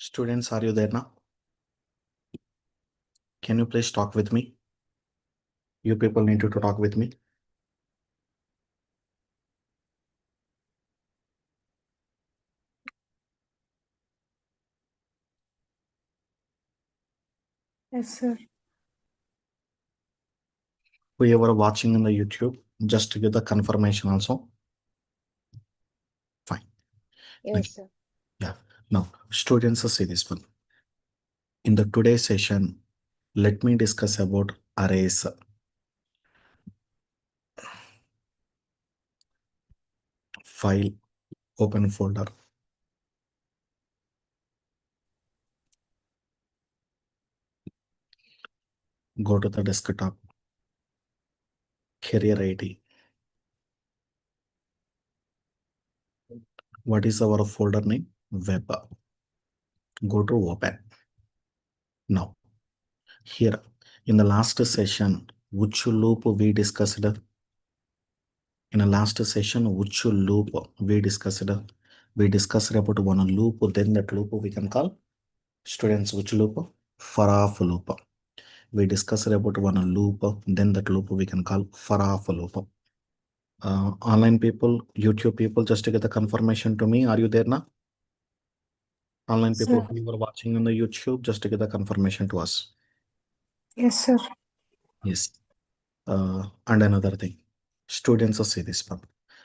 Students, are you there now? Can you please talk with me? You people need to talk with me. Yes, sir. Whoever watching on the YouTube, just to give the confirmation also. Fine. Yes, Next. sir. Yeah. Now, students, see this one. In the today's session, let me discuss about arrays. File, open folder. Go to the desktop. CareerIT. What is our folder name? Web. Go to open. Now, here in the last session, which loop we discussed? In the last session, which loop we discussed? We discussed about one loop, then that loop we can call students which loop? For off loop. We discussed about one loop, then that loop we can call for off loop. Online people, YouTube people, just to get the confirmation to me. Are you there now? Online people Sir. who were watching on the YouTube, just to get the confirmation to us. Yes, sir. Yes. And another thing, students say this one.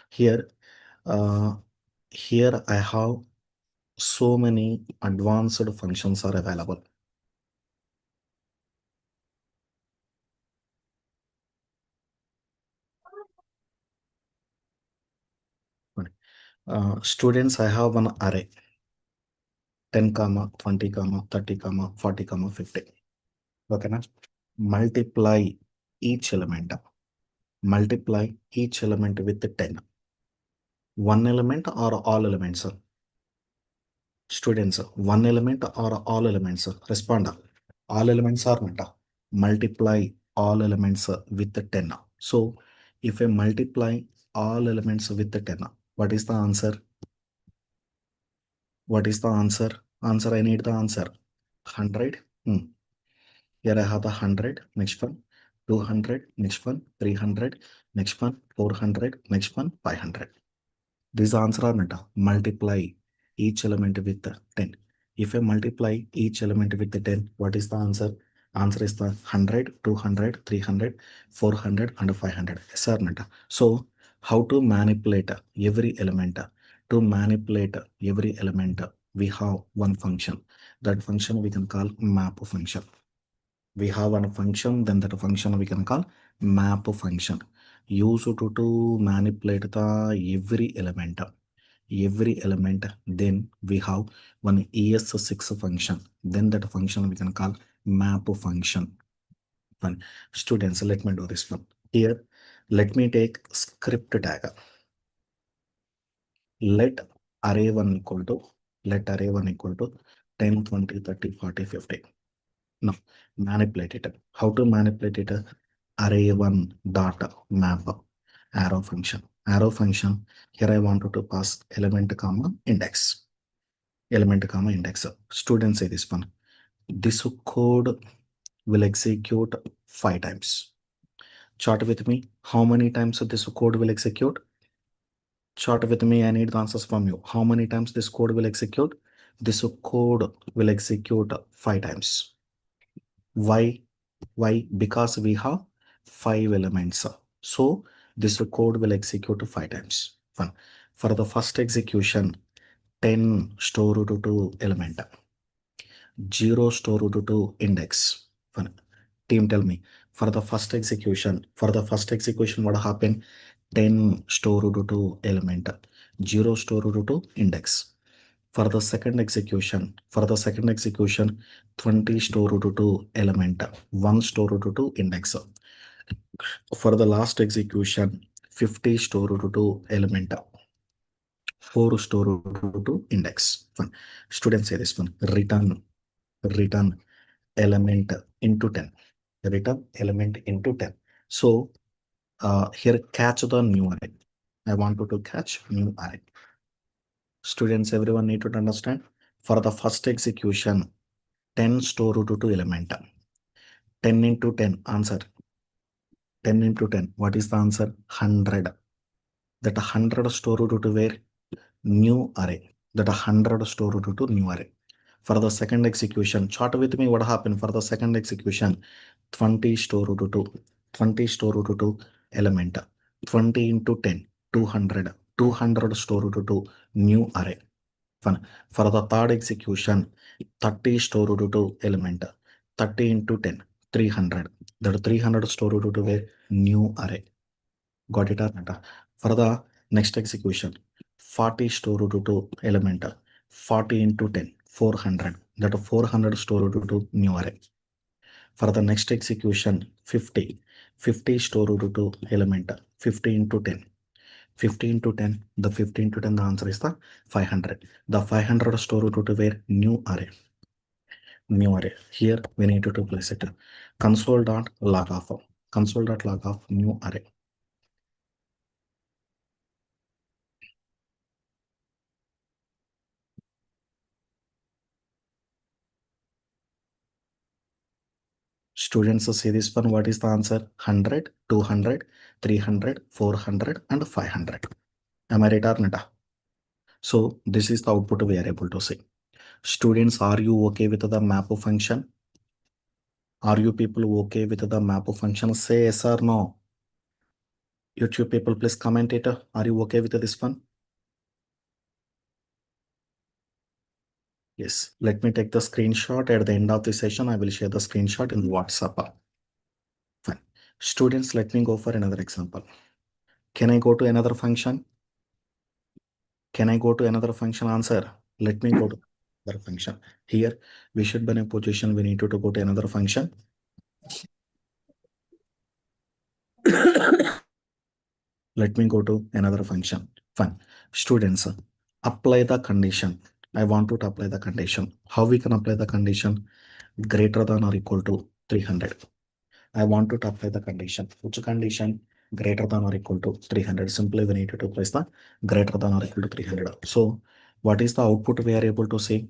Here, here I have so many advanced functions are available. Students, I have one array 10 comma 20 comma 30 comma 40 comma 50. Okay na? Multiply each element. Multiply each element with 10. One element or all elements? Students, one element or all elements? Respond. All elements are not. Multiply all elements with 10. So if I multiply all elements with 10, what is the answer? What is the answer? Answer, I need the answer. 100. Here I have the 100. Next one. 200. Next one. 300. Next one. 400. Next one. 500. This answer or not? Multiply each element with 10. If I multiply each element with 10, what is the answer? Answer is the 100, 200, 300, 400 and 500. Yes or not? So how to manipulate every element? To manipulate every element, we have one function. That function we can call map function. We have one function, then that function we can call map function. Used to manipulate the every element. Then we have one ES6 function. Then that function we can call map function. Fine. Students, let me do this one. Here, let me take script tag. Let array1 equal to, let array1 equal to 10, 20, 30, 40, 50. Now, manipulate it. How to manipulate it? Array1 dot map arrow function. Arrow function. Here I wanted to pass element comma index. Element comma index. Students say this one. This code will execute 5 times. Chart with me. How many times this code will execute? Chart with me. I need the answers from you. How many times this code will execute? This code will execute 5 times. Why? Why? Because we have 5 elements. So this code will execute 5 times. One. For the first execution, 10 stored to element. 0 stored to index. One. Team, tell me. For the first execution, what happened? 10 stored to element. 0 stored to index. For the second execution, 20 stored to element, 1 stored to index. For the last execution, 50 stored to element, 4 stored to index. One. Students say this one. Return element into 10. Return element into 10. So here catch the new array. I want to catch new array. Students, everyone need to understand. For the first execution, 10 store root to element. 10 into 10, answer. 10 into 10, what is the answer? 100. That 100 store root to where? New array. That 100 store root to new array. For the second execution, chart with me what happened for the second execution. 20 store root to 20 store root to element. 20 into 10, 200. 200 store root to new array. Fine. For the third execution, 30 store root to element. 30 into 10, 300. That 300 store root to a new array. Got it or not? For the next execution, 40 store root to element. 40 into 10, 400. That 400 store root to new array. For the next execution, 50. 50 store root to element. 50 into 10. 50 into 10, the 50 into 10, the answer is the 500. The 500 store root to where? New array. New array. Here we need to place it. Console.log of. Console.log of new array. Students see this one. What is the answer? 100, 200, 300, 400, and 500. Am I right or not? So this is the output we are able to see. Students, are you okay with the map function? Are you people okay with the map function? Say yes or no. YouTube people, please comment it. Are you okay with this one? Yes. Let me take the screenshot at the end of the session. I will share the screenshot in WhatsApp. Fine. Students, let me go for another example. Can I go to another function? Can I go to another function? Answer. Let me go to another function. Here, we should be in a position we need to go to another function. Let me go to another function. Fine. Students, apply the condition. I want to apply the condition. How we can apply the condition? Greater than or equal to 300. I want to apply the condition. Which condition? Greater than or equal to 300. Simply we need to place the greater than or equal to 300. So what is the output we are able to see?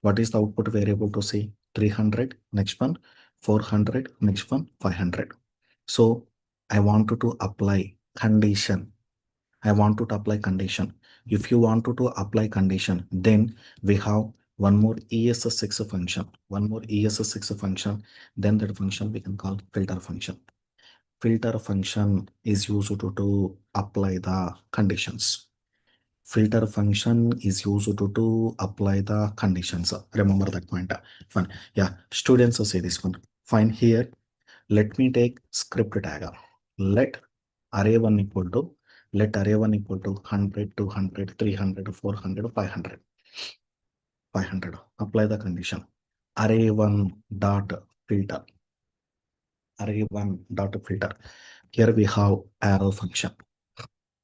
What is the output we are able to see? 300, next one, 400, next one, 500. So I wanted to apply condition. I want to apply condition. If you want to apply condition, then we have one more ES6 function. One more ES6 function. Then that function we can call filter function. Filter function is used to apply the conditions. Filter function is used to apply the conditions. Remember that point. Fine. Yeah, students say this one. Fine. Here, let me take script tag. Let array1 equal to, let array1 equal to 100, 200, 300, 400, 500. 500. Apply the condition. Array1 dot filter. Array1 dot filter. Here we have arrow function.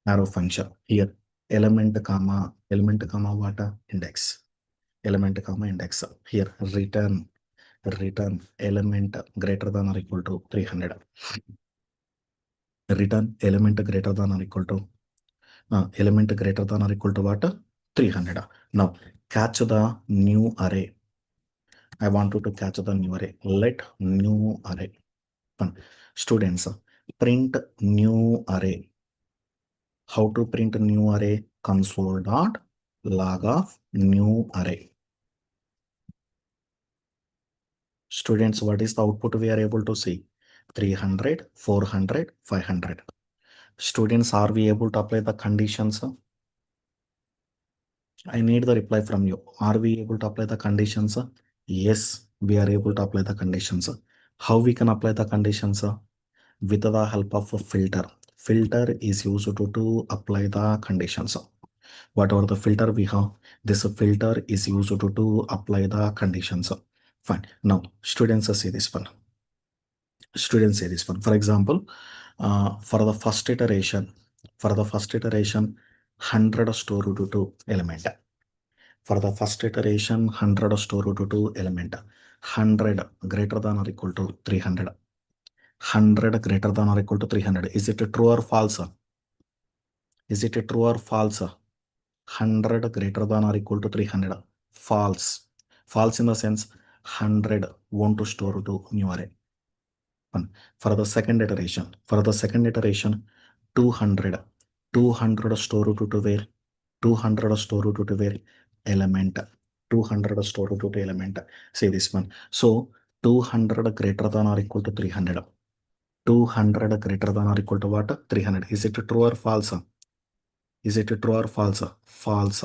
Arrow function. Here element comma what? Index. Element comma index. Here return element greater than or equal to 300. Return element greater than or equal to element greater than or equal to what? 300. Now catch the new array. I want to catch the new array. Let new array. Fun. Students, print new array. How to print a new array? Console dot log of new array. Students, what is the output we are able to see? 300, 400, 500. Students, are we able to apply the conditions? I need the reply from you. Are we able to apply the conditions? Yes, we are able to apply the conditions. How we can apply the conditions? With the help of a filter. Filter is used to apply the conditions. Whatever the filter we have, this filter is used to apply the conditions. Fine. Now, students see this one. Students say this one. For example, for the first iteration, 100 store root to element. For the first iteration, 100 store root to element. 100 greater than or equal to 300. 100 greater than or equal to 300. Is it true or false? Is it true or false? 100 greater than or equal to 300. false. False in the sense 100 want to store to new array. One. For the second iteration, 200, 200 store to where 200 store to where element, 200 store to element. Say this one. So 200 greater than or equal to 300. 200 greater than or equal to what? 300. Is it true or false? Is it true or false? False.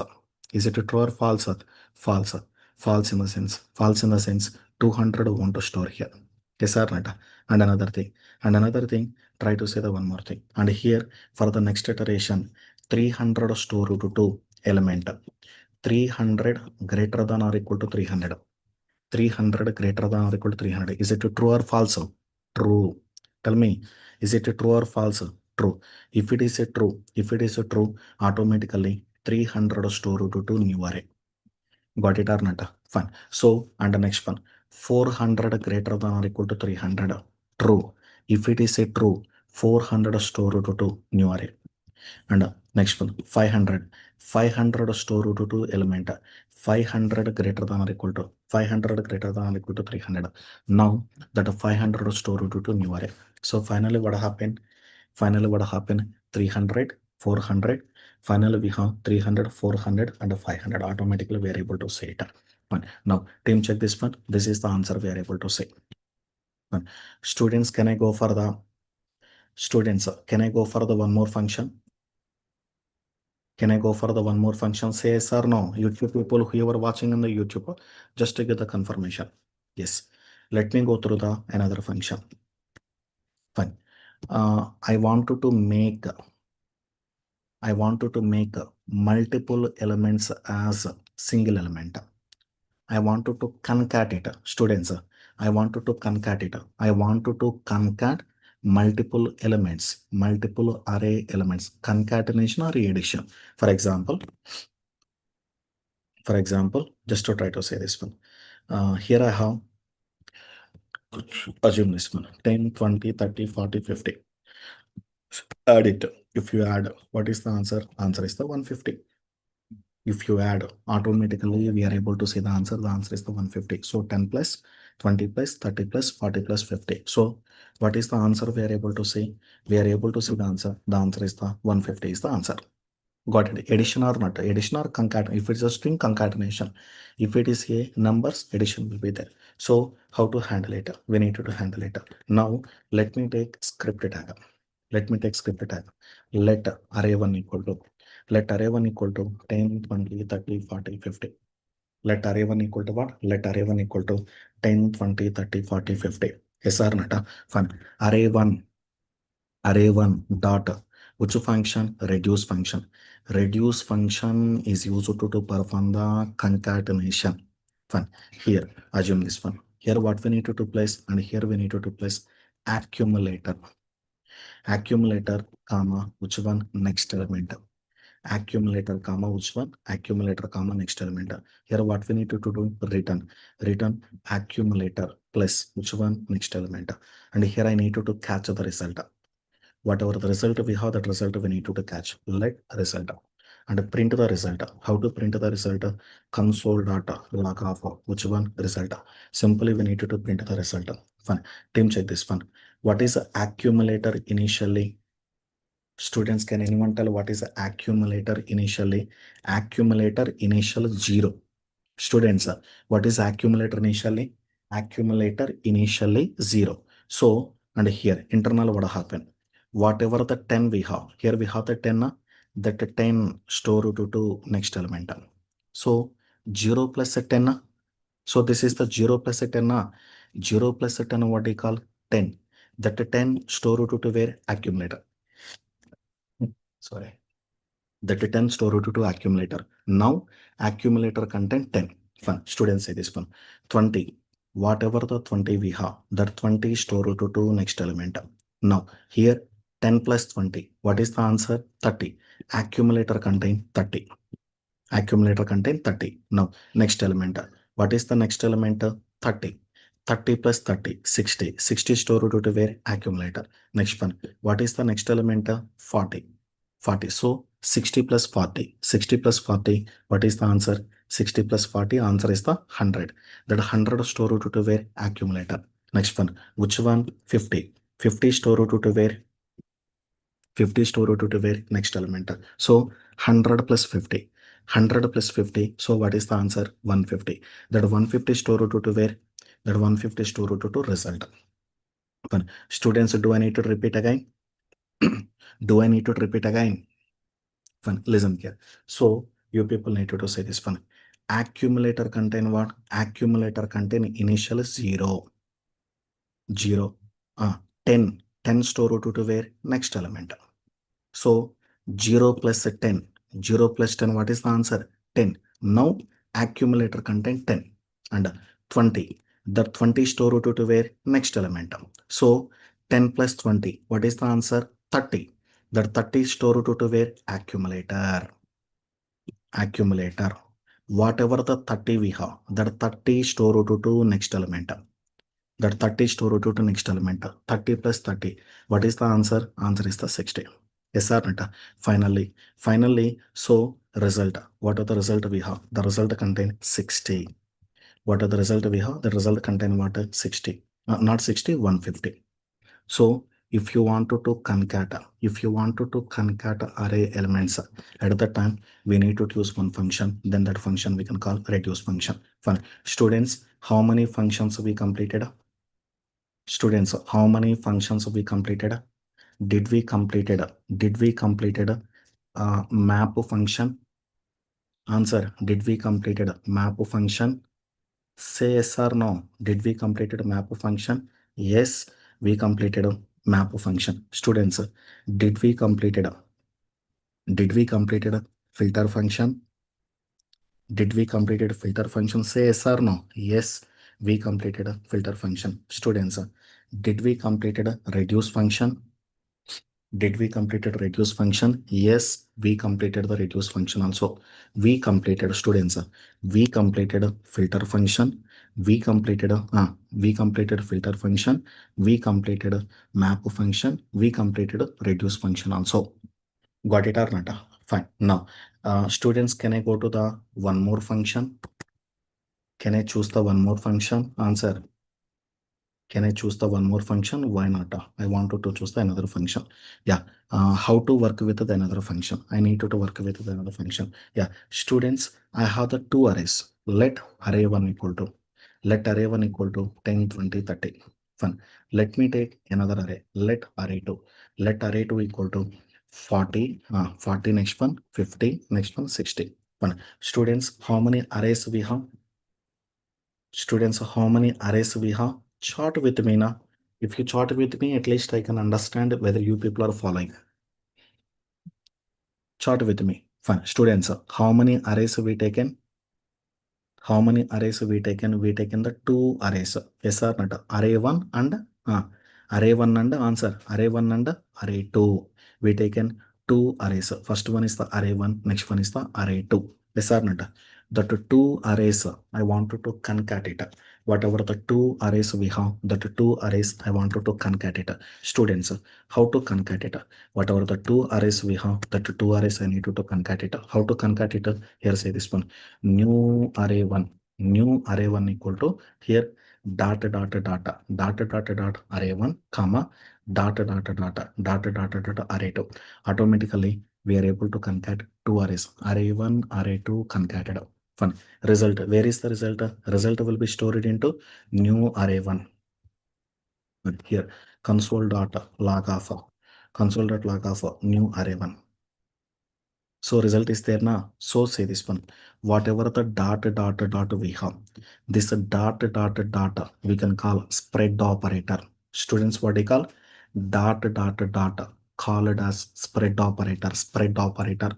Is it true or false? False. False in the sense. False in the sense 200 want to store here. Yes or not? And another thing. And another thing. Try to say the one more thing. And here for the next iteration, 300 store to 2 element. 300 greater than or equal to 300. 300 greater than or equal to 300. Is it true or false? True. Tell me, is it true or false? True. If it is a true, automatically 300 store to 2 new array. Got it or not? Fine. So, and the next one, 400 greater than or equal to 300. True. If it is a true, 400 store to 2 new array. And next one, 500. 500 store root to element. 500 greater than or equal to 500 greater than or equal to 300. Now that 500 store root to new array. So finally what happened? 300, 400. Finally we have 300, 400 and 500. Automatically we are able to say it. Fine. Now team check this one. This is the answer we are able to say. Fine. Students, can I go for the one more function? Can I go for the one more function? Say yes or no. YouTube people who are watching on the YouTube, just to get the confirmation. Yes. Let me go through the another function. Fine. I wanted to make multiple elements as single element. I wanted to concatenate students. I wanted to concatenate. I wanted to concat multiple elements, multiple array elements, concatenation or addition. For example, just to try to say this one. Here I have, assume this one, 10, 20, 30, 40, 50. Add it. If you add, what is the answer? Answer is the 150. If you add, automatically we are able to see the answer. The answer is the 150. So 10 plus 20 plus 30 plus 40 plus 50. So what is the answer we are able to see? We are able to see the answer. The answer is the 150 is the answer. Got it. Addition or not? Addition or concatenation? If it's a string, concatenation. If it is a numbers, addition will be there. So how to handle it? We need to handle it. Now let me take script tag. Let array1 equal to 10, 20, 30, 40, 50. Let array1 equal to what? Let array1 equal to 10, 20, 30, 40, 50. Yes or not? Fine. Array1 dot which function? Reduce function. Reduce function is used to perform the concatenation. Fine. Here, assume this one. Here what we need to place, and here we need to place accumulator. Accumulator, comma, which one? Next element. Accumulator, comma, which one? Accumulator, comma, next element. Here what we need to do? Return accumulator plus which one? Next element. And here I need to catch the result. Whatever the result we have, that result we need to catch. Let result and print the result. How to print the result? Console data log of which one? Result. Simply we need to print the result. Fine. Team check this one. What is the accumulator initially? Students, can anyone tell what is the accumulator initially? Accumulator initial 0. Students, what is accumulator initially? Accumulator initially 0. So, and here internal what happen? Whatever the 10 we have, here we have the 10, that 10 store to next element. So 0 plus a 10. So this is the 0 plus a 10. 0 plus a 10, what do you call? 10. That 10 store to where? Accumulator. Sorry. That 10 store to accumulator. Now accumulator content 10. Fun. Students say this one. 20. Whatever the 20 we have, that 20 store to next element. Now here 10 plus 20. What is the answer? 30. Accumulator contain 30. Accumulator contain 30. Now next element. What is the next element? 30. 30 plus 30, 60. 60 store to where? Accumulator. Next one. What is the next element? 40. 40. So 60 plus 40. 60 plus 40. What is the answer? 60 plus 40, answer is the 100. That 100 store root to where? Accumulator. Next one, which one? 50. 50 store root to where? 50 store root to where? Next element. So 100 plus 50. 100 plus 50. So what is the answer? 150. That 150 store root to where? That 150 store root to result. Fine. Students, do I need to repeat again? Do I need to repeat again? Fine. Listen here. So you people need to say this one. Accumulator contain what? Accumulator contain initial 0. 0. 10. 10 store root to where? Next element. So 0 plus 10. 0 plus 10, what is the answer? 10. Now accumulator contain 10 and 20. The 20 store root to where? Next element. So 10 plus 20, what is the answer? 30. The 30 store root to where? Accumulator. Accumulator. Whatever the 30 we have, that 30 store root to next element. That 30 store root to next element. 30 plus 30. What is the answer? Answer is the 60. Yes or not? Finally, so result. What are the result we have? The result contain 60. What are the result we have? The result contain what? 60. Not 60, 150. So if you want to concat, if you want to concat array elements, at the time we need to use one function. Then that function we can call reduce function. Fine. Students, how many functions we completed? Students, how many functions we completed? Did we completed? Did we completed map function? Answer. Did we completed map function? Say yes or no. Did we completed map function? Yes, we completed map function. Students, did we completed? Did we completed filter function? Did we completed filter function? Say yes or no. Yes, we completed a filter function. Students, did we completed a reduce function? Did we completed reduce function? Yes, we completed the reduce function also. We completed, students, we completed a filter function. We completed filter function. We completed a map function. We completed a reduce function also. Got it or not? Fine. Now, students, can I go to the one more function? Can I choose the one more function? Answer. Can I choose the one more function? Why not? I wanted to choose the another function. Yeah. How to work with the another function? I need to work with the another function. Yeah. Students, I have the two arrays. Let array 1 equal to, let array 1 equal to 10, 20, 30. Fun. Let me take another array. Let array 2. Let array 2 equal to 40. 40 next one, 50 next one, 60. Fun. Students, how many arrays we have? Students, how many arrays we have? Chart with me now. If you chart with me, at least I can understand whether you people are following. Chart with me. Fine. Students, how many arrays we taken? How many arrays we taken? We taken the two arrays. Yes or not? Array 1 and array 1 and answer. Array 1 and array 2. We taken two arrays. First one is the array 1. Next one is the array 2. Yes or not? The two arrays I wanted to concatenate. Whatever the two arrays we have, the two arrays I wanted to concatenate. Students, how to concatenate? Whatever the two arrays we have, the two arrays I need to concatenate. How to concatenate? Here say this one. New array 1. New array 1 equal to here dot dot dot dot array 1 comma dot dot dot array 2. Automatically we are able to concat two arrays, array 1, array 2 concatenated. Fun. Result. Where is the result? Result will be stored into new array 1. Here console.log of new array 1. So result is there now. So say this one. Whatever the dot we have, this dot we can call spread operator. Students, what do you call? Dot call it as spread operator. Spread operator.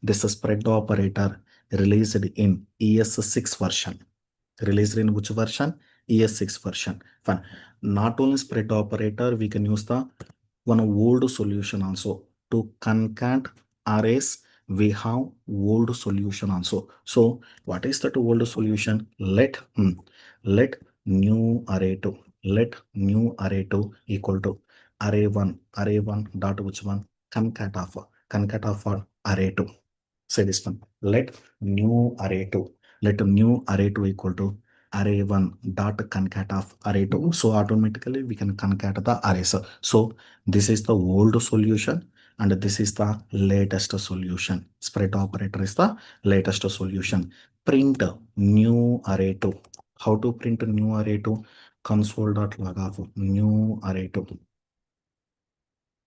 This spread operator released in ES6 version. Released in which version? ES6 version. Fine. Not only spread operator, we can use the one old solution also to concat arrays. We have old solution also. So what is that old solution? Let new array 2. Let new array 2 equal to array 1. Array 1 dot which one? Concat of array 2. Say this one. Let new array 2. Let a new array 2 equal to array 1 dot concat of array 2. So automatically we can concat the arrays. So this is the old solution and this is the latest solution. Spread operator is the latest solution. Print new array 2. How to print new array 2? Console.log of new array 2.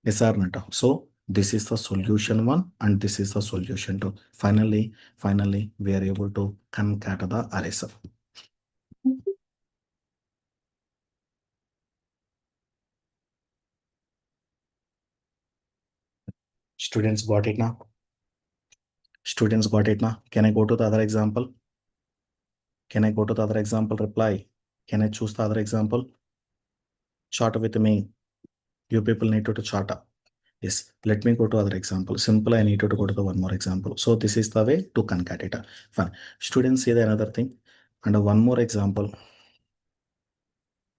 Yes or not? So this is the solution 1 and this is the solution 2. Finally, we are able to concat the arrays. Students got it now? Students got it now? Can I go to the other example? Can I go to the other example? Reply. Can I choose the other example? Chart with me. You people need to chart. Yes, let me go to other example. Simple, I need to go to the one more example. So this is the way to concatenate. Fine. Students see the another thing. And one more example.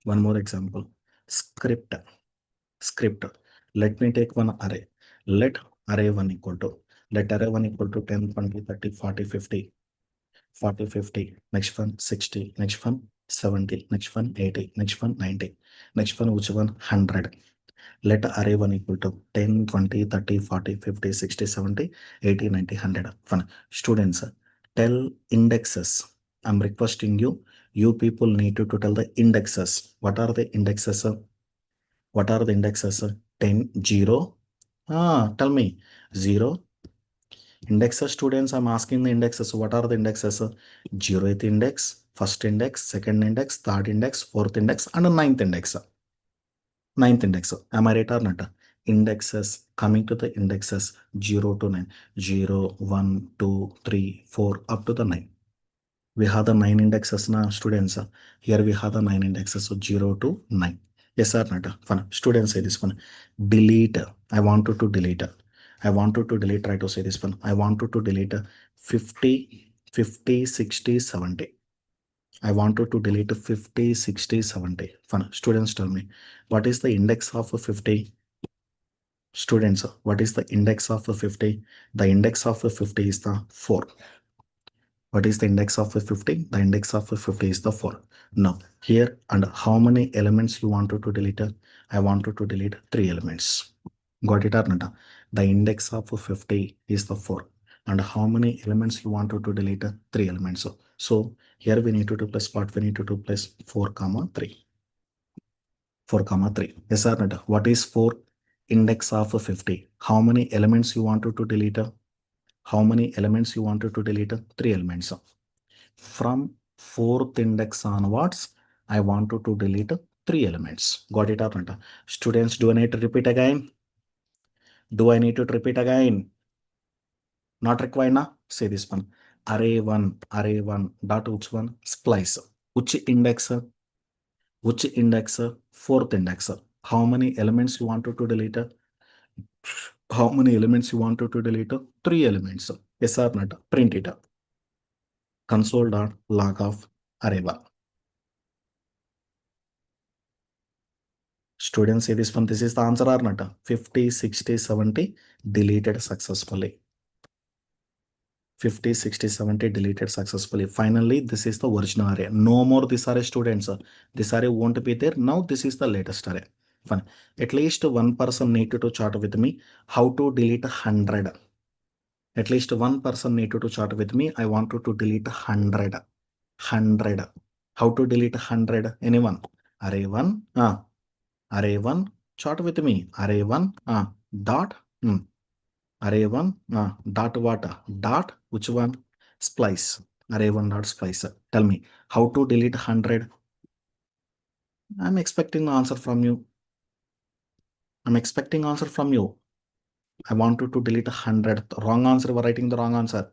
One more example. Script. Script. Let me take one array. Let array 1 equal to. Let array 1 equal to 10, 20, 30, 40, 50. 40, 50, next one 60, next one 70, next one 80, next one 90, next one which one 100. Let array 1 equal to 10, 20, 30, 40, 50, 60, 70, 80, 90, 100. Fine. Students, tell indexes. I'm requesting you. You people need to tell the indexes. What are the indexes? What are the indexes? 10, 0. Tell me. 0. Indexes, students, I'm asking the indexes. What are the indexes? 0th index, first index, second index, third index, fourth index, and ninth index. Ninth index. Am I right or not? Indexes, coming to the indexes 0 to 9. 0, 1, 2, 3, 4, up to the 9. We have the 9 indexes now, students. Here we have the 9 indexes, so 0 to 9. Yes or not? Fun. Students say this one. Delete. I wanted to delete. I wanted to delete. Try to say this one. I wanted to delete 50, 50, 60, 70. I wanted to delete 50, 60, 70. Fun. Students tell me. What is the index of 50? Students, what is the index of 50? The index of 50 is the 4. What is the index of a 50? The index of a 50 is the 4. Now, here and how many elements you wanted to delete? I wanted to delete 3 elements. Got it or not? The index of a 50 is the 4. And how many elements you wanted to delete? 3 elements. So, here we need to do plus what we need to do plus 4 comma 3. 4 comma 3. Yes or not? What is 4? Index of a 50. How many elements you wanted to delete? How many elements you wanted to delete? 3 elements. From fourth index onwards, I wanted to delete 3 elements. Got it or not? Students, do I need to repeat again? Do I need to repeat again? Not required now? Say this one. Array 1, dot which one? Splice. Which index? Which index? Fourth index. How many elements you wanted to delete? How many elements you wanted to delete? 3 elements. Yes or not? Print it. Console.log of array 1. Students say this one, this is the answer or not? 50, 60, 70 deleted successfully. 50, 60, 70 deleted successfully. Finally, this is the original array. No more this array, students. This array won't be there. Now this is the latest array. Fine. At least one person need to chat with me how to delete 100. At least one person need to chat with me. I want to delete 100. 100. How to delete 100? Anyone? Array 1. Array 1, chart with me. Array 1, dot, array 1, dot what? Dot, which one? Splice. Array 1 dot splice. Tell me, how to delete 100? I'm expecting the answer from you. I'm expecting answer from you. I wanted to delete 100. Wrong answer, we're writing the wrong answer.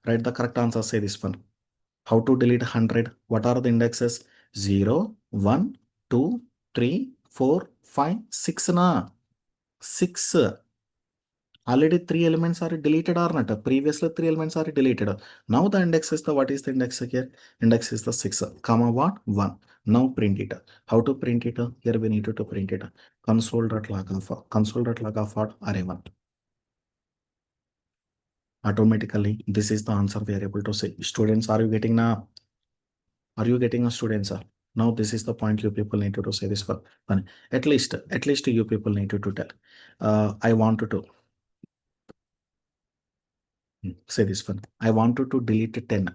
Write the correct answer, say this one. How to delete 100? What are the indexes? 0, 1, 2, 3, 4, 5, 6 na. 6. Already 3 elements are deleted or not? Previously 3 elements are deleted. Now the index is the, what is the index here? Index is the 6, comma what? 1. Now print it. How to print it? Here we need to print it. Console.log of what? Array 1. Automatically, this is the answer we are able to say. Students, are you getting now? Are you getting a students? Now this is the point you people need to say this one. At least you people need to tell. I wanted to say this one. I wanted to delete 10.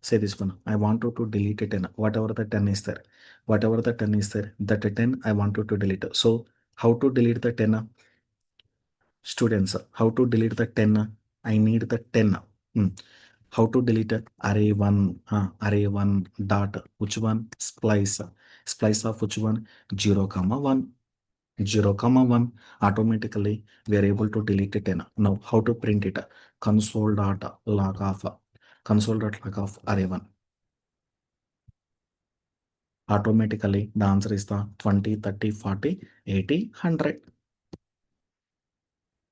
Say this one. I wanted to delete 10. Whatever the 10 is there. Whatever the 10 is there. That 10 I wanted to delete. So how to delete the 10? Students, how to delete the 10? I need the 10. Hmm. How to delete array 1 dot which one splice of which one 0 comma 1 0 comma 1 automatically we are able to delete it. Now how to print it? Console.log of array 1. Automatically the answer is the 20 30 40 80 100.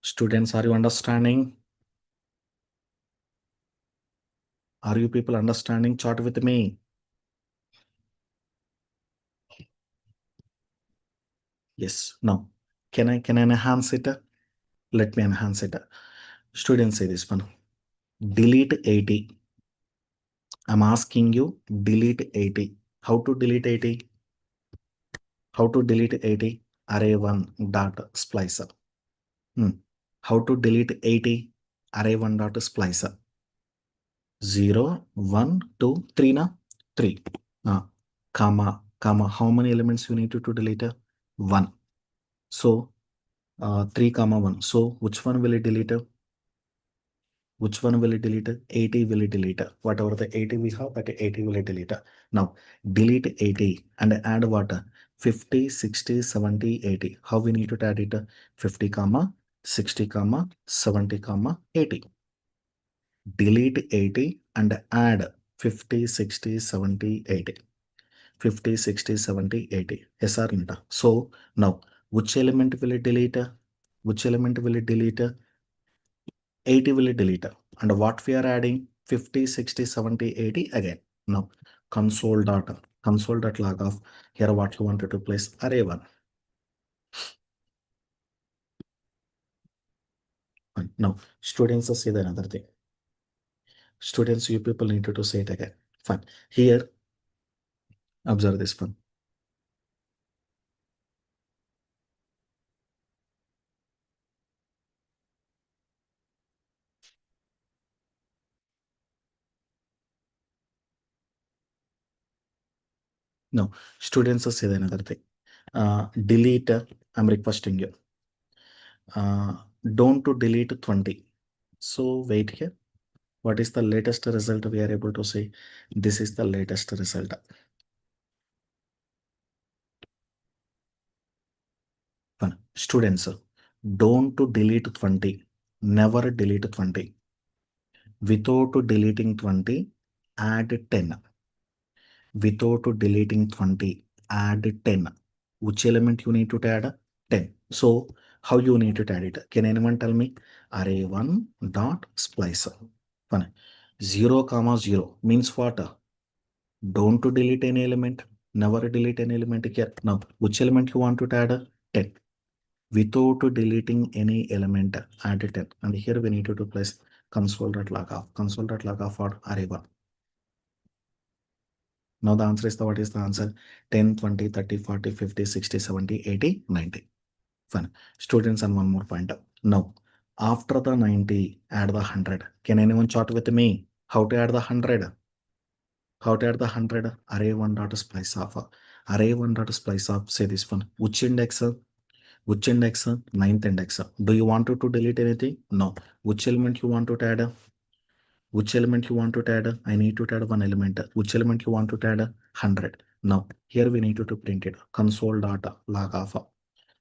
Students, are you understanding? Are you people understanding? Chat with me. Yes. Now can I enhance it? Let me enhance it. Students, say this one. Delete 80. I'm asking you, delete 80. How to delete 80? How to delete 80? Array 1 dot splicer. How to delete 80? Array 1 dot splicer. 0, 1, 2, 3 na? 3. Comma. How many elements you need to delete? 1. So 3 comma 1. So which one will it delete? Which one will it delete? 80 will it delete. Whatever the 80 we have, that 80 will it delete. Now, delete 80 and add what? 50, 60, 70, 80. How we need to add it? 50 comma, 60 comma, 70 comma, 80. Delete 80 and add 50, 60, 70, 80. 50, 60, 70, 80. Yes or no? So, now, which element will it delete? Which element will it delete? 80 will it delete. And what we are adding? 50, 60, 70, 80 again. Now, console.log of here what you wanted to place array 1. Now, students say the another thing. Students, you people need to say it again. Fine. Here, observe this one. No, students say the another thing. Delete, I'm requesting you. Don't to delete 20. So wait here. What is the latest result we are able to say? This is the latest result. Students, don't to delete 20. Never delete 20. Without deleting 20, add 10. Without deleting 20, add 10. Which element you need to add? 10. So, how you need to add it? Can anyone tell me? Array 1 dot splicer. 0 comma 0 means what? Don't to delete any element. Never delete any element here. Now, which element you want to add? 10. Without deleting any element, add 10. And here we need to place console.log of for array 1. Now the answer is what is the answer? 10, 20, 30, 40, 50, 60, 70, 80, 90. Fine. Students, and one more point. Now, after the 90, add the 100. Can anyone chat with me? How to add the 100? How to add the 100? Array 1 dot splice off. Array 1 dot splice off. Say this one. Which index? Which index? Ninth index. Do you want to delete anything? No. Which element you want to add? Which element you want to add? I need to add one element. Which element you want to add? 100. Now, here we need to print it. Console.log of.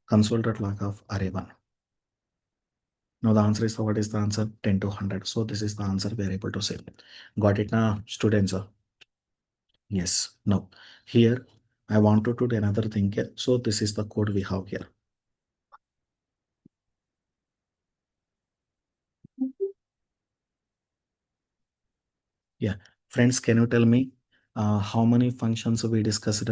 Console.log of array 1. Now, the answer is what is the answer? 10 to 100. So, this is the answer we are able to say. Got it now, students? Yes. Now, here I want to do another thing here. So, this is the code we have here. Yeah. Friends, can you tell me how many functions we discussed?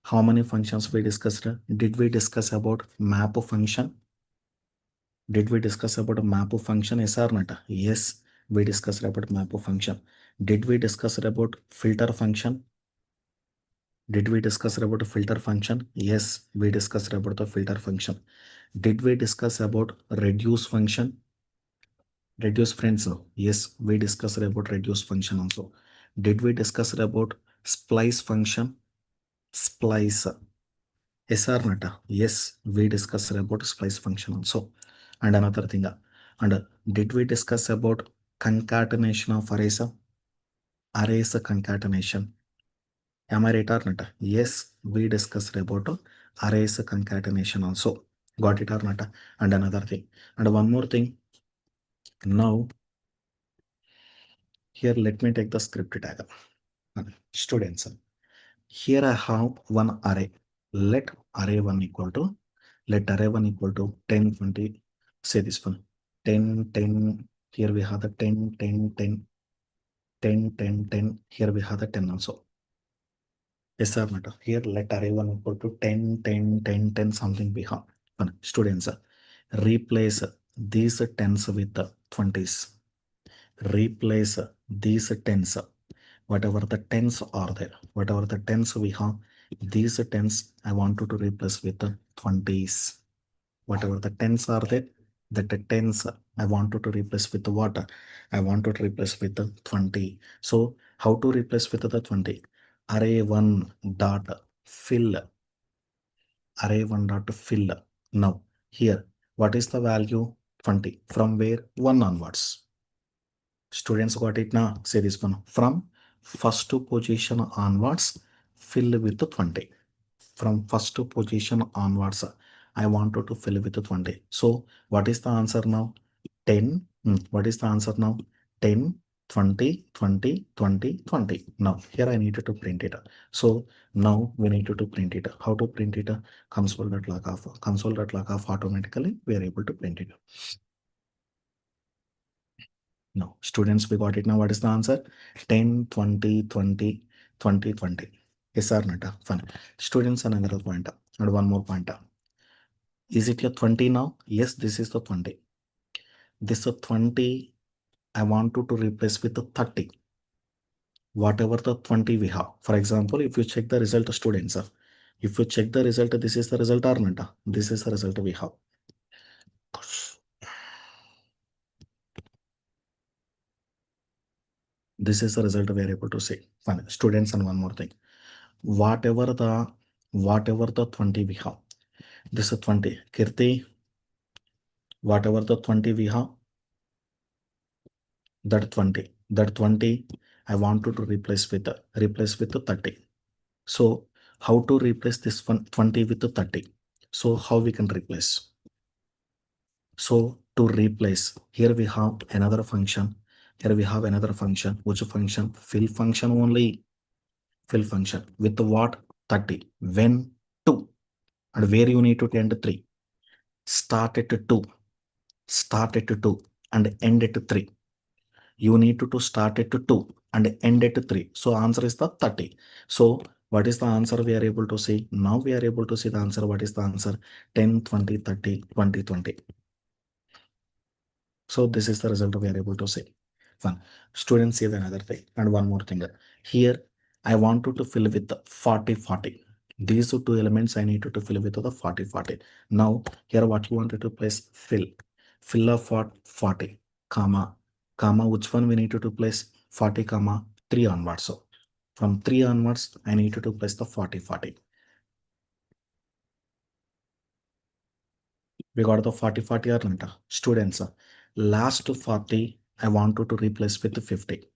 How many functions we discussed? Did we discuss about map function? Did we discuss about a map function? Yes or not? Yes, we discussed about map function. Did we discuss about filter function? Did we discuss about a filter function? Yes, we discussed about the filter function. Did we discuss about reduce function? Reduce friends. Yes, we discussed about reduce function also. Did we discuss about splice function? Splice. Yes or not? Yes, we discussed about splice function also. And another thing. And did we discuss about concatenation of arrays? Arrays concatenation. Am I right or not? Yes, we discussed about arrays concatenation also. Got it or not? And another thing. And one more thing. Now, here let me take the script tag. Students, here I have one array. Let array 1 equal to, let array 1 equal to 10, 20. Say this one. 10, 10. Here we have the 10, 10, 10, 10, 10, 10. Here we have the 10 also. Yes or not? Here let array 1 equal to 10, 10, 10, 10, something we have. Students, replace these tens with the 20s. Replace these tens, whatever the tens are there, whatever the tens we have, these tens I want to replace with the 20s. Whatever the tens are there, that the tens I wanted to replace with the what? I want to replace with the 20. So how to replace with the 20? Array 1 dot fill, array 1 dot fill. Now here, what is the value? 20. From where? 1 onwards. Students got it now? Say this one. From first position onwards, fill with the 20. From first position onwards, I wanted to fill with the 20. So what is the answer now? 10. What is the answer now? 10, 20, 20, 20, 20. Now here I needed to print it. So now we need to print it. How to print it? Console.log off. Console.log off, automatically we are able to print it. No, students, we got it now. What is the answer? 10, 20, 20, 20, 20. Yes or not? Fine. Students, another point. And one more point. Is it your 20 now? Yes, this is the 20. This 20, I want to replace with the 30. Whatever the 20 we have. For example, if you check the result, students, if you check the result, this is the result or not? This is the result we have. This is the result we are able to see. Fine. Students, and one more thing. Whatever the 20 we have. This is 20. Kirti, whatever the 20 we have, that 20, I want to replace with the 30. So how to replace this one 20 with the 30? So how we can replace? So to replace, here we have another function. Here we have another function. Which function? Fill function only. Fill function with the what? 30. When 2. And where you need to end 3. Start at 2. Start at 2 and end at 3. You need to start at 2 and end at 3. So answer is the 30. So what is the answer we are able to see? Now we are able to see the answer. What is the answer? 10, 20, 30, 20, 20. So this is the result we are able to see. Fun. Students see another thing. And one more thing. Here I wanted to fill with the 40, 40. These two elements I need to fill with the 40, 40. Now here what you wanted to place? Fill. Fill of 40, comma, comma, which one we need to place? 40, comma, 3 onwards. So from 3 onwards, I need to place the 40, 40. We got the 40, 40 or not? Students, last 40, I wanted to replace with 50.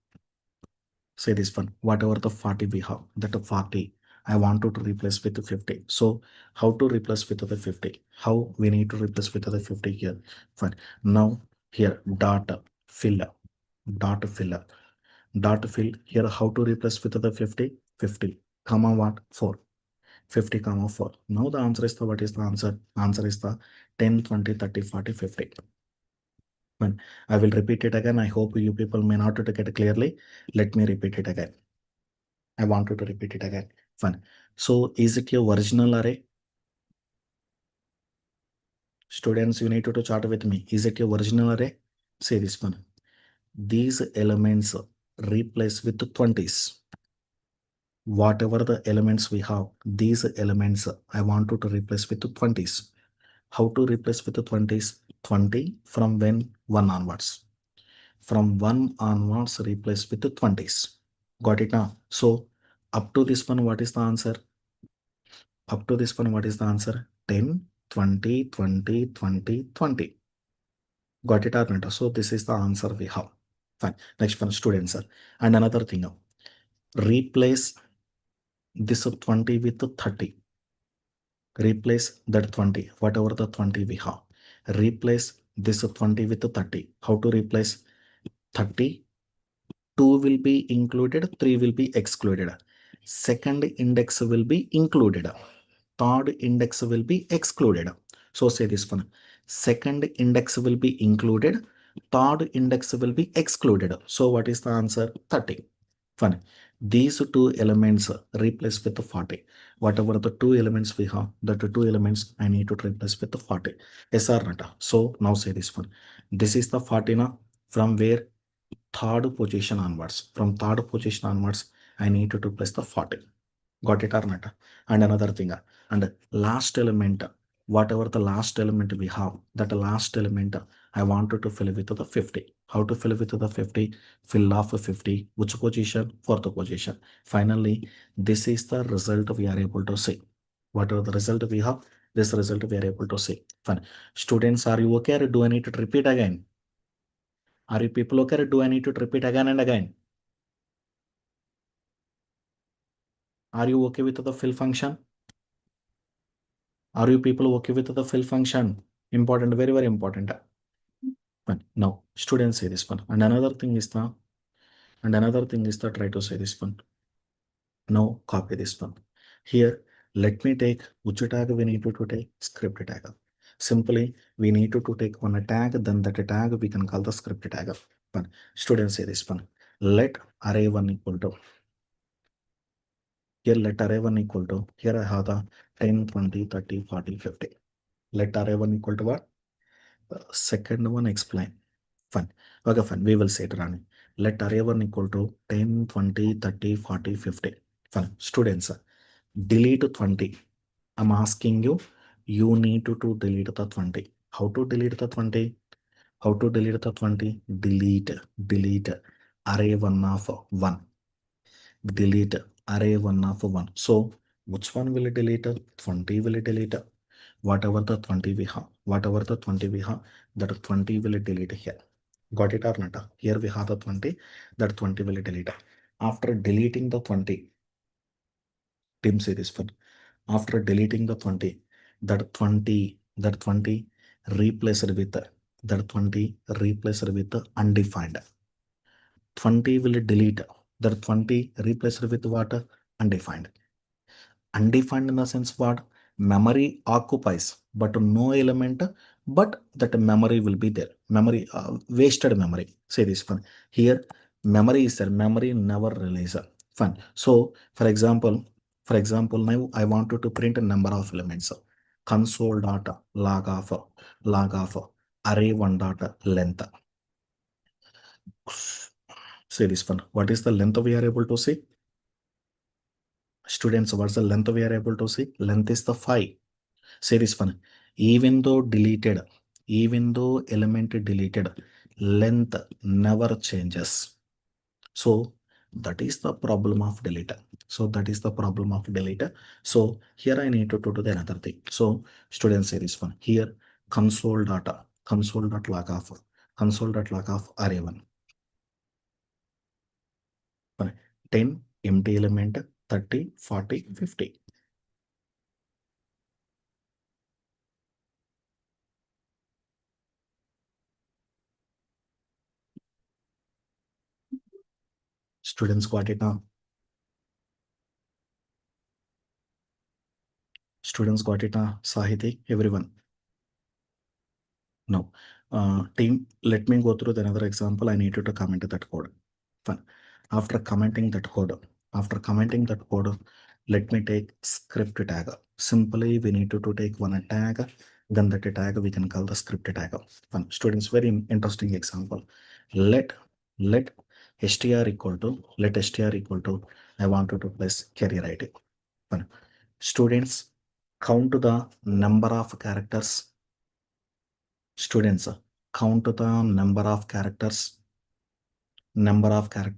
Say this one, whatever the 40 we have, that 40, I wanted to replace with 50. So how to replace with the 50? How we need to replace with the 50 here? Fine. Now here dot fill, dot fill, dot fill. Here how to replace with the 50? 50, comma what? 4. 50, comma 4. Now the answer is the, what is the answer? Answer is the 10, 20, 30, 40, 50. Fine. I will repeat it again. I hope you people may not get it clearly. Let me repeat it again. I wanted to repeat it again. Fine. So is it your original array? Students, you need to chart with me. Is it your original array? Say this one. These elements replace with 20s. Whatever the elements we have, these elements I want to replace with 20s. How to replace with the 20s? 20 from when? 1 onwards. From 1 onwards, replace with the 20s. Got it now? So, up to this one, what is the answer? Up to this one, what is the answer? 10, 20, 20, 20, 20. Got it or not? So, this is the answer we have. Fine. Next one, students. And another thing, replace this 20 with 30. Replace that 20, whatever the 20 we have. Replace this 20 with 30. How to replace? 30, 2 will be included, 3 will be excluded. Second index will be included. Third index will be excluded. So say this one. Second index will be included. Third index will be excluded. So what is the answer? 30. Fine. These two elements replace with 40. Whatever the two elements we have, the two elements I need to replace with 40. Yes or not? So now say this one. This is the 40 now. From where? Third position onwards. From third position onwards, I need to replace the 40. Got it or not? And another thing, and last element, whatever the last element we have, that last element I wanted to fill with the 50. How to fill with the 50? Fill off 50. Which position? Fourth position. Finally, this is the result we are able to see. Whatever the result we have, this result we are able to see. Fine. Students, are you okay, or do I need to repeat again? Are you people okay, or do I need to repeat again and again? Are you okay with the fill function? Are you people okay with the fill function? Important, very, very important. Fine. Now, students say this one. And another thing is the try to say this one. Now, copy this one. Here, let me take which tag we need to take? Script tag. Simply, we need to take one tag, then that tag we can call the script tag. Fine. Students say this one. Let array1 equal to, here let array1 equal to, here I have the 10, 20, 30, 40, 50. Let array1 equal to what? Second one explain. Fine. Okay, fine. We will say it running. Let array1 equal to 10, 20, 30, 40, 50. Fine. Students, delete 20. I'm asking you, you need to delete the 20. How to delete the 20? How to delete the 20? Delete array1 of 1. Delete array1 of 1. So, which one will delete? 20 will delete. Whatever the 20 we have, that 20 will delete here. Got it or not? Here we have the 20, that 20 will delete. After deleting the 20, Tim say this one. After deleting the 20, that 20 replaced with undefined. 20 will delete. That 20 replaced with what? Undefined. Undefined in the sense what? Memory occupies, but no element, but that memory will be there. Memory, wasted memory. Say this one. Here, memory is there. Memory never releases. Fine. So, for example, now I wanted to print a number of elements. Console data log of array1 data length. Say this one. What is the length we are able to see? Students, what's the length we are able to see? Length is the 5. Say this one. Even though element deleted, length never changes. So that is the problem of delete. So here I need to do the another thing. So students, say this one. Here console.log of array1. 10 empty element, 30, 40, 50. Students got it now? Students got it now? Sahiti, everyone. No. Team, let me go through another example. I need you to comment that code. Fine. After commenting that code, let me take script tag. Simply, we need to take one tag. Then that tag we can call the script tag. Fun. Students, very interesting example. Let let str equal to I want to place CareerIT. Fun. Students, count the number of characters. Students, count the number of characters.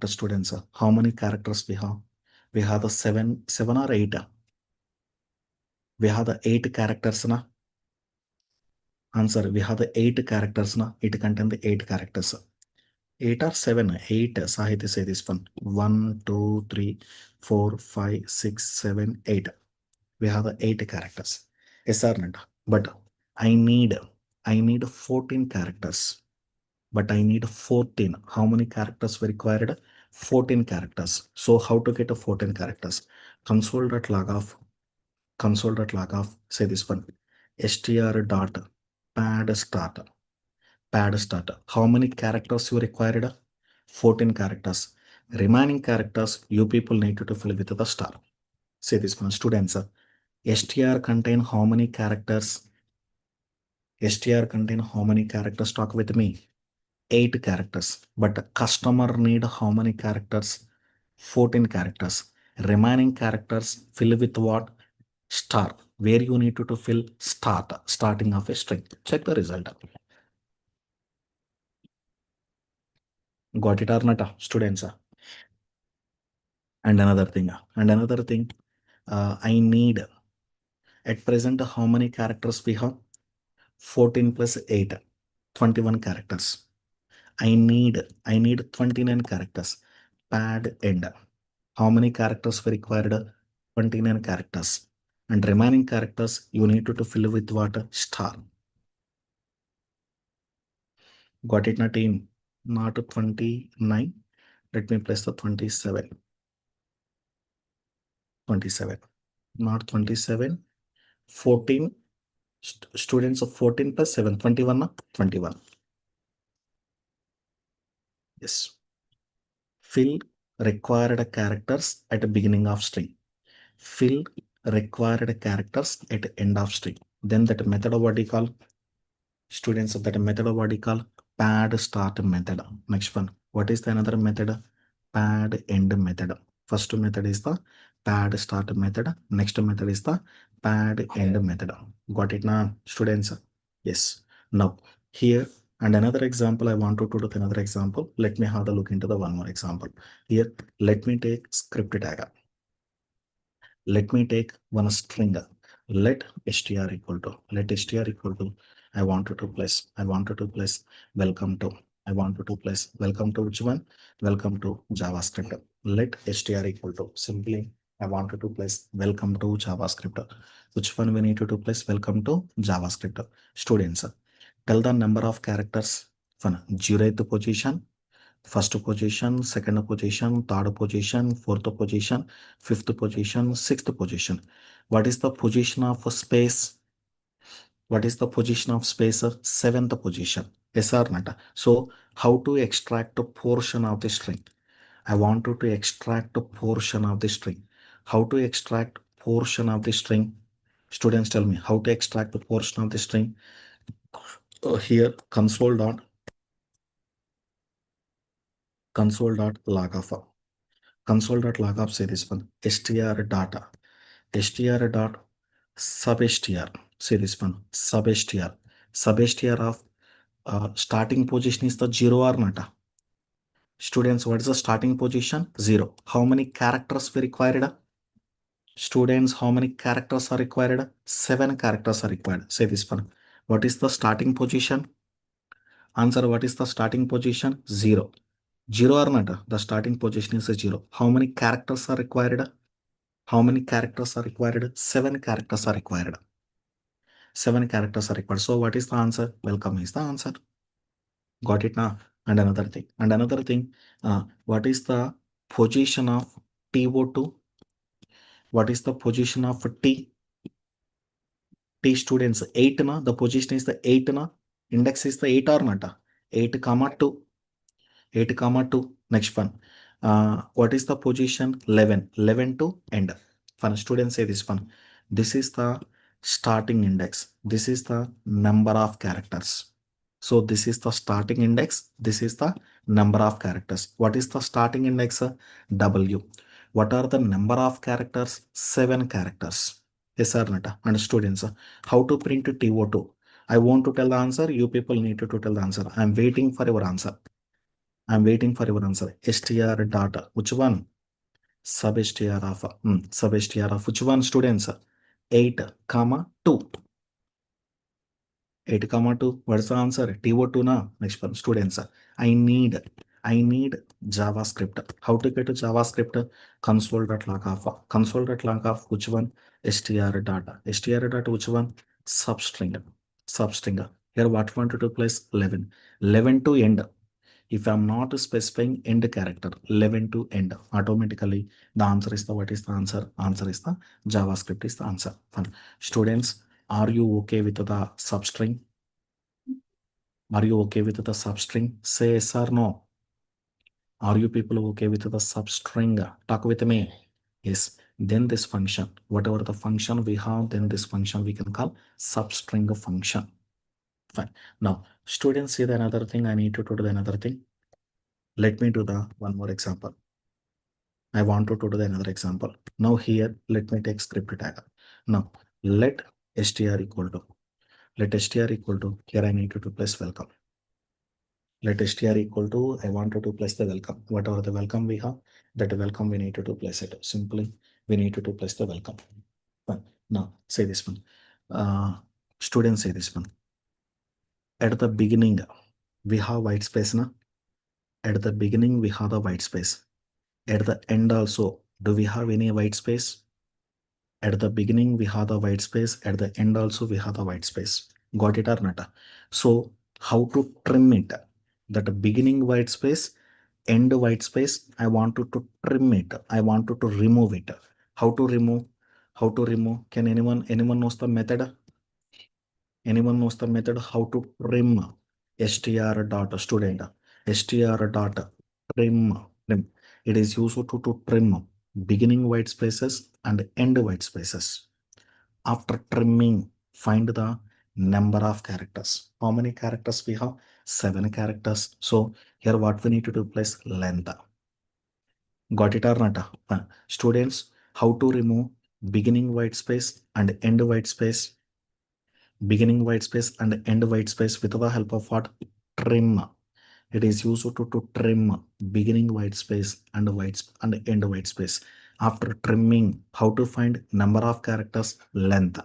Students, how many characters we have? We have the seven or eight. We have the eight characters na. Answer, we have the eight characters na. It contains the eight characters. Eight or seven? Eight. Sahiti say this one. 1, 2, 3, 4, 5, 6, 7, 8. We have the eight characters. Yes or not? But I need 14 characters. But I need 14. How many characters were required? 14 characters. So how to get a 14 characters? Console.log of say this one. str dot pad start. Pad start. How many characters you required? 14 characters. Remaining characters you people need to fill with the star. Say this one, students. str contain how many characters? str contain how many characters? Talk with me. 8 characters. But customer need how many characters? 14 characters. Remaining characters fill with what? Star. Where you need to fill starting of a string. Check the result. Got it or not, students? And another thing, I need at present how many characters we have? 14 plus 8, 21 characters. I need 29 characters. Pad end. How many characters were required? 29 characters. And remaining characters you need to fill with what? Star. Got it, na team? Not 29. Let me place the 27. 27. Not 27. 14. Students of 14 plus 7. 21, na? 21. Yes. Fill required characters at the beginning of string. Fill required characters at end of string. Then that method of what you call? Students of that method of what you call? Pad start method. Next one. What is the another method? Pad end method. First method is the pad start method. Next method is the pad end method. Got it now, students? Yes. Now here and another example, I want to do another example. Let me have a look into the one more example. Here, let me take script tag. Let me take one string. Let str equal to I wanted to place welcome to. I wanted to place welcome to which one? Welcome to JavaScript. Let str equal to simply I wanted to place welcome to JavaScript. Which one we need to place? Welcome to JavaScript. Students, tell the number of characters. One, 0th position, first position, second position, third position, fourth position, fifth position, sixth position. What is the position of space? What is the position of space? Seventh position. Yes or not? So how to extract a portion of the string? I want to extract a portion of the string. How to extract portion of the string? Students, tell me how to extract the portion of the string. Here console.log of console.log say this one str data str dot substr say this one substr of starting position is the 0 or not. Students, what is the starting position? 0. How many characters were required? Students, how many characters are required? 7 characters are required. Say this one. What is the starting position? Answer, what is the starting position? 0. 0 or not? The starting position is a 0. How many characters are required? How many characters are required? 7 characters are required. 7 characters are required. So what is the answer? Welcome is the answer. Got it now? And another thing, what is the position of TO2? What is the position of T? T students, 8 na? The position is the 8 na? Index is the 8 or not? 8 comma 2. 8 comma 2. Next one. What is the position? 11. 11 to end. Fun. Students say this one. This is the starting index. This is the number of characters. So this is the starting index. This is the number of characters. What is the starting index? W. What are the number of characters? 7 characters. Yes or not? And students, how to print TO2? I want to tell the answer. You people need to tell the answer. I'm waiting for your answer. I'm waiting for your answer. str dot. Which one? Sub-str of sub-str of which one, students? 8 comma 2. 8 comma 2. What's the answer? TO2 na. Next one, students. I need JavaScript. How to get to JavaScript? Console.log of. Console.log of which one? str data. str data which one? Substring. Substring. Here what wanted to place? 11. 11 to end. If I'm not specifying end character, 11 to end, automatically the answer is the, what is the answer? Answer is the JavaScript is the answer. Fine. Students, are you okay with the substring? Are you okay with the substring? Say yes or no. Are you people okay with the substring? Talk with me. Yes. Then this function, whatever the function we have, then this function we can call substring function. Fine. Now, students, see the another thing. I need to do the another thing. Let me do the one more example. I want to do the another example. Now here, let me take script tag. Now, let str equal to, here I need to place welcome. Let str equal to, I want to place the welcome. Whatever the welcome we have, that welcome we need to place it. Simply, we need to place the welcome. Fine. Now, say this one. Students, say this one. At the beginning, we have white space. Na? At the beginning, we have the white space. At the end also, do we have any white space? At the beginning, we have the white space. At the end also, we have the white space. Got it or not? So how to trim it? That beginning white space, end white space, I want to trim it. I want to remove it. How to remove? How to remove? Can anyone knows the method? Anyone knows the method how to trim str dot student str dot trim. It is used to trim beginning white spaces and end white spaces. After trimming, find the number of characters. How many characters we have? 7 characters. So here what we need to do place length. Got it or not? Students, how to remove beginning white space and end white space? Beginning white space and end white space with the help of what? Trim. It is used to trim beginning white space and end white space. After trimming, how to find number of characters? Length.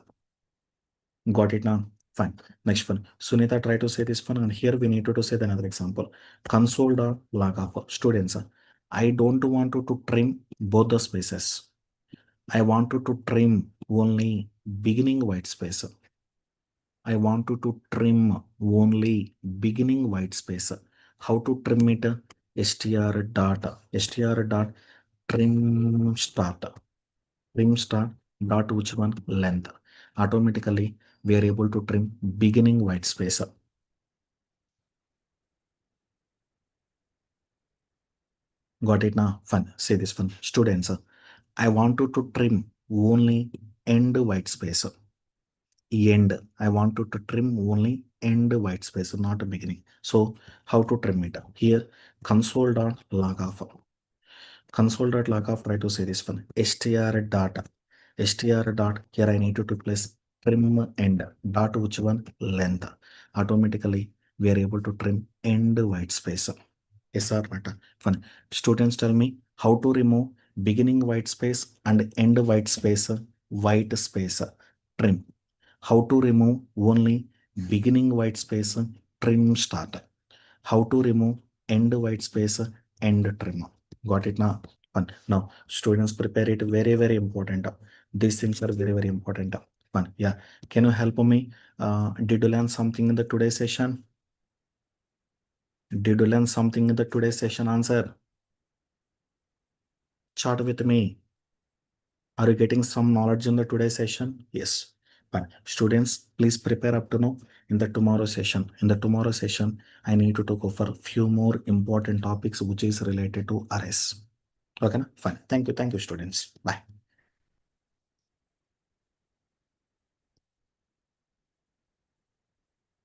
Got it now? Fine. Next one. Sunita, try to say this one, and here we need to say another example. Console.log of students. I don't want to trim both the spaces. I want to trim only beginning white space. I want to trim only beginning white space. How to trim it? str dot trim start. Trim start dot which one? Length. Automatically, we are able to trim beginning white space. Got it now? Fun. Say this one. Students, I want to trim only end white space. End. I want to trim only end white space, not a beginning. So how to trim it? Here, console.log of. Console.log of, try to say this one. str dot. str dot. Here I need to place trim end. Dot which one? Length. Automatically, we are able to trim end white space. Yes or not? Fun. Students, tell me how to remove beginning white space and end white space, trim. How to remove only beginning white space, trim start. How to remove end white space, end trim. Got it now? Fun. Now, students, prepare it. Very, very important. These things are very, very important. Fun. Yeah. Can you help me? Did you learn something in the today's session? Did you learn something in the today's session? Answer. Chat with me. Are you getting some knowledge in the today's session? Yes. Fine. Students, please prepare up to now in the tomorrow session. In the tomorrow session, I need to talk over a few more important topics which is related to arrays. Okay, na? Fine. Thank you. Thank you, students. Bye.